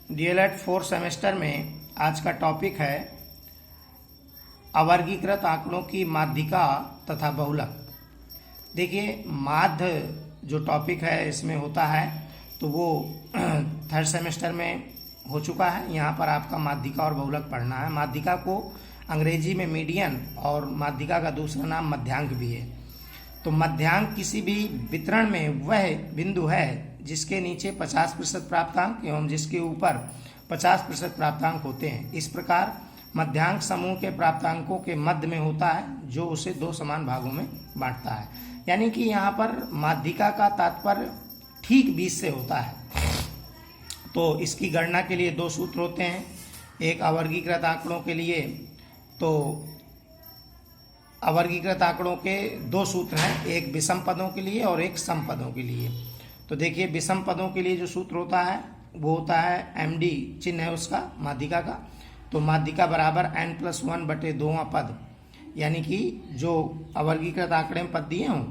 DElEd 4 semester में आज का टॉपिक है अवर्गीकृत आंकड़ों की माध्यिका तथा बहुलक। देखिए, माध्य जो टॉपिक है इसमें होता है तो वो थर्ड सेमेस्टर में हो चुका है। यहाँ पर आपका माध्यिका और बहुलक पढ़ना है। माध्यिका को अंग्रेजी में मीडियन और माध्यिका का दूसरा नाम मध्यांक भी है। तो मध्यांक किसी भी वितरण में वह बिंदु है जिसके नीचे 50% प्राप्तांक एवं जिसके ऊपर 50% प्राप्तांक होते हैं। इस प्रकार मध्यांक समूह के प्राप्तांकों के मध्य में होता है जो उसे दो समान भागों में बांटता है। यानी कि यहाँ पर माध्यिका का तात्पर्य ठीक 20 से होता है। तो इसकी गणना के लिए दो सूत्र होते हैं। एक अवर्गीकृत आंकड़ों के लिए तो अवर्गीकृत आंकड़ों के दो सूत्र हैं, एक विषम पदों के लिए और एक सम पदों के लिए। तो देखिए, विषम पदों के लिए जो सूत्र होता है वो होता है MD, चिन्ह है उसका माध्यिका का। तो माध्यिका बराबर n+1/2वां पद, यानी कि जो अवर्गीकृत आंकड़े में पद दिए हों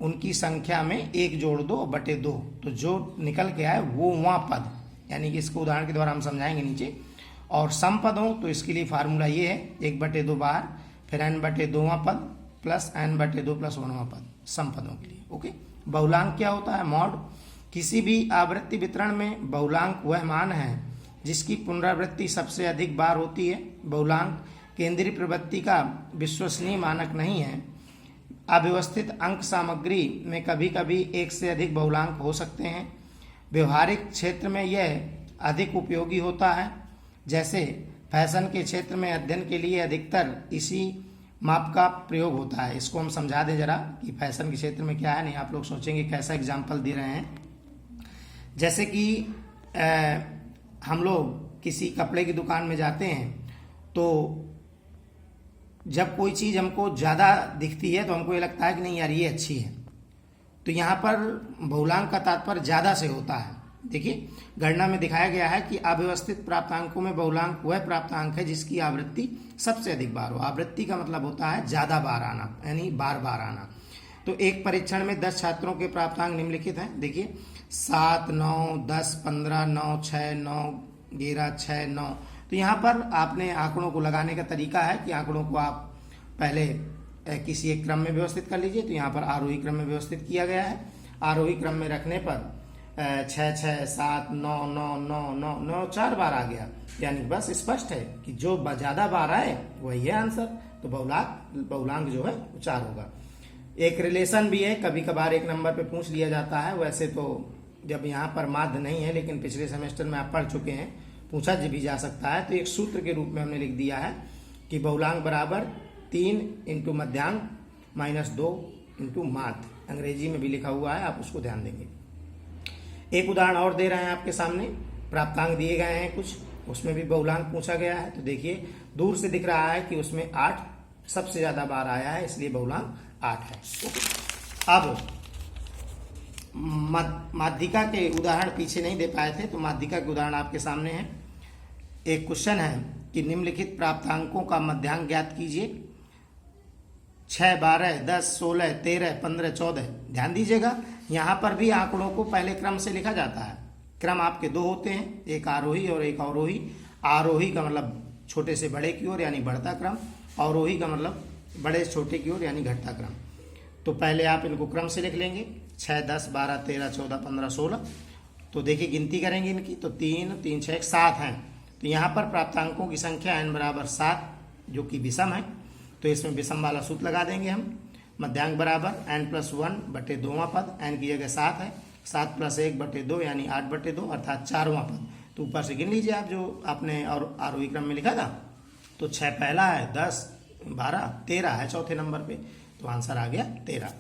उनकी संख्या में 1 जोड़ दो बटे 2, तो जो निकल के आए वो वहाँ पद, यानी कि इसको उदाहरण के द्वारा हम समझाएंगे नीचे। और सम पद हो तो इसके लिए फार्मूला ये है 1/2 बाहर, फिर n/2वां पद प्लस n/2 + 1वां पद, सम पदों के लिए। ओके। बहुलांक क्या होता है? मॉड। किसी भी आवृत्ति वितरण में बहुलांक वह मान है जिसकी पुनरावृत्ति सबसे अधिक बार होती है। बहुलांक केंद्रीय प्रवृत्ति का विश्वसनीय मानक नहीं है। अव्यवस्थित अंक सामग्री में कभी कभी एक से अधिक बहुलांक हो सकते हैं। व्यवहारिक क्षेत्र में यह अधिक उपयोगी होता है, जैसे फैशन के क्षेत्र में अध्ययन के लिए अधिकतर इसी माप का प्रयोग होता है। इसको हम समझा दें जरा कि फैशन के क्षेत्र में क्या है। नहीं, आप लोग सोचेंगे कैसा एग्जाम्पल दे रहे हैं। जैसे कि हम लोग किसी कपड़े की दुकान में जाते हैं तो जब कोई चीज़ हमको ज़्यादा दिखती है तो हमको ये लगता है कि नहीं यार ये अच्छी है। तो यहाँ पर बहुलांक का तात्पर्य ज़्यादा से होता है। देखिए, गणना में दिखाया गया है कि अव्यवस्थित प्राप्तांकों में बहुलांक वह प्राप्तांक है जिसकी आवृत्ति सबसे अधिक बार हो। आवृत्ति का मतलब होता है ज़्यादा बार आना, यानी बार बार आना। तो एक परीक्षण में 10 छात्रों के प्राप्तांक निम्नलिखित हैं। देखिए, 7, 9, 10, 15, 9, 6, 9, 11, 6, 9। तो यहाँ पर आपने आंकड़ों को लगाने का तरीका है कि आंकड़ों को आप पहले किसी एक क्रम में व्यवस्थित कर लीजिए। तो यहाँ पर आरोही क्रम में व्यवस्थित किया गया है। आरोही क्रम में रखने पर 6, 6, 7, 9, 9, 9, 9, 9 4 बार आ गया, यानी बस स्पष्ट है कि जो ज़्यादा बार आए वही है आंसर। तो बहुलांक जो है वो 4 होगा। एक रिलेशन भी है, कभी कभार एक नंबर पे पूछ लिया जाता है। वैसे तो जब यहाँ पर माध्य नहीं है, लेकिन पिछले सेमेस्टर में आप पढ़ चुके हैं, पूछा भी जा सकता है। तो एक सूत्र के रूप में हमने लिख दिया है कि बहुलांक बराबर 3 × मध्यांक -2 × माध्य। अंग्रेजी में भी लिखा हुआ है, आप उसको ध्यान देंगे। एक उदाहरण और दे रहे हैं आपके सामने। प्राप्तांक दिए गए हैं कुछ, उसमें भी बहुलांक पूछा गया है। तो देखिए, दूर से दिख रहा है कि उसमें 8 सबसे ज्यादा बार आया है, इसलिए बहुलांक 8 है। अब माध्यिका के उदाहरण पीछे नहीं दे पाए थे, तो माध्यिका के उदाहरण आपके सामने है। एक क्वेश्चन है कि निम्नलिखित प्राप्तांकों का मध्यांक ज्ञात कीजिए। 6, 12, 10, 16, 13, 15, 14। ध्यान दीजिएगा, यहाँ पर भी आंकड़ों को पहले क्रम से लिखा जाता है। क्रम आपके दो होते हैं, एक आरोही और एक अवरोही। आरोही का मतलब छोटे से बड़े की ओर, यानी बढ़ता क्रम। अवरोही का मतलब बड़े से छोटे की ओर, यानी घटता क्रम। तो पहले आप इनको क्रम से लिख लेंगे। 6, 10, 12, 13, 14, 15, 16। तो देखिए, गिनती करेंगे इनकी तो 3, 3, 6, 7 हैं। तो यहाँ पर प्राप्तांकों की संख्या n बराबर 7, जो कि विषम है। तो इसमें विषम वाला सूत्र लगा देंगे हम। मध्यांक बराबर n+1/2वां पद, n की जगह 7 है, 7 + 1/2 यानी 8/2, अर्थात 4वां पद। तो ऊपर से गिन लीजिए आप जो आपने और आरोही क्रम में लिखा था। तो 6 पहला है, 10, 12, 13 है चौथे नंबर पे। तो आंसर आ गया 13।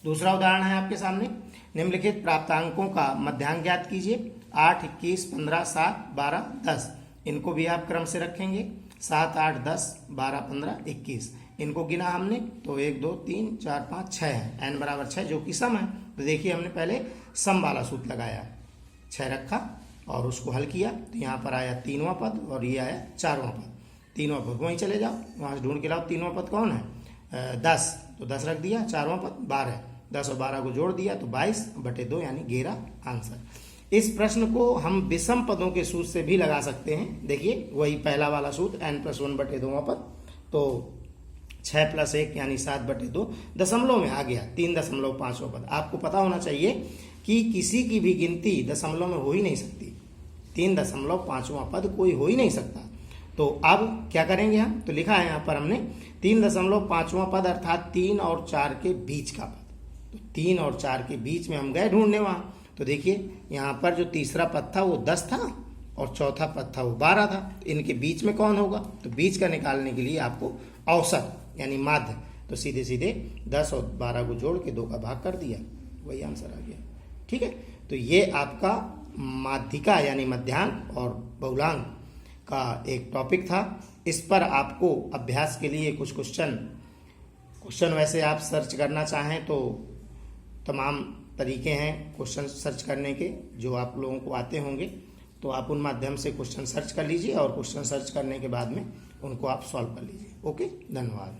दूसरा उदाहरण है आपके सामने। निम्नलिखित प्राप्तांकों का मध्यांक ज्ञात कीजिए। 8, 21, 15, 7, 12, 10। इनको भी आप क्रम से रखेंगे। 7, 8, 10, 12, 15, 21। इनको गिना हमने तो 1, 2, 3, 4, 5, 6 है। n बराबर 6, जो कि सम है। तो देखिए, हमने पहले सम वाला सूत्र लगाया, 6 रखा और उसको हल किया। तो यहाँ पर आया 3वां पद और ये आया 4वां पद। 3वां पद वहीं चले जाओ, वहाँ से ढूंढ के लाओ 3वां पद कौन है। 10, तो 10 रख दिया। 4वां पद 12, 10 और 12 को जोड़ दिया तो 22/2 यानी 11 आंसर। इस प्रश्न को हम विषम पदों के सूत्र से भी लगा सकते हैं। देखिए वही पहला वाला सूत्र n+1/2 पद, तो 6+1 यानी 7/2 दशमलव में आ गया 3.5वां पद। आपको पता होना चाहिए कि किसी की भी गिनती दशमलव में हो ही नहीं सकती, 3.5वां पद कोई हो ही नहीं सकता। तो अब क्या करेंगे हम, तो लिखा है यहाँ पर हमने 3.5वां पद अर्थात 3 और 4 के बीच का पद। तो 3 और 4 के बीच में हम गए ढूंढने वहाँ, तो देखिए यहाँ पर जो तीसरा पद था वो 10 था और चौथा पद था वो 12 था। इनके बीच में कौन होगा, तो बीच का निकालने के लिए आपको औसत यानी माध्य, तो सीधे सीधे 10 और 12 को जोड़ के 2 का भाग कर दिया, वही आंसर आ गया। ठीक है, तो ये आपका माध्यिका यानी मध्यांक और बहुलांक का एक टॉपिक था। इस पर आपको अभ्यास के लिए कुछ क्वेश्चन वैसे आप सर्च करना चाहें तो तमाम तरीके हैं क्वेश्चन सर्च करने के, जो आप लोगों को आते होंगे, तो आप उन माध्यम से क्वेश्चन सर्च कर लीजिए और क्वेश्चन सर्च करने के बाद में उनको आप सॉल्व कर लीजिए। ओके, धन्यवाद।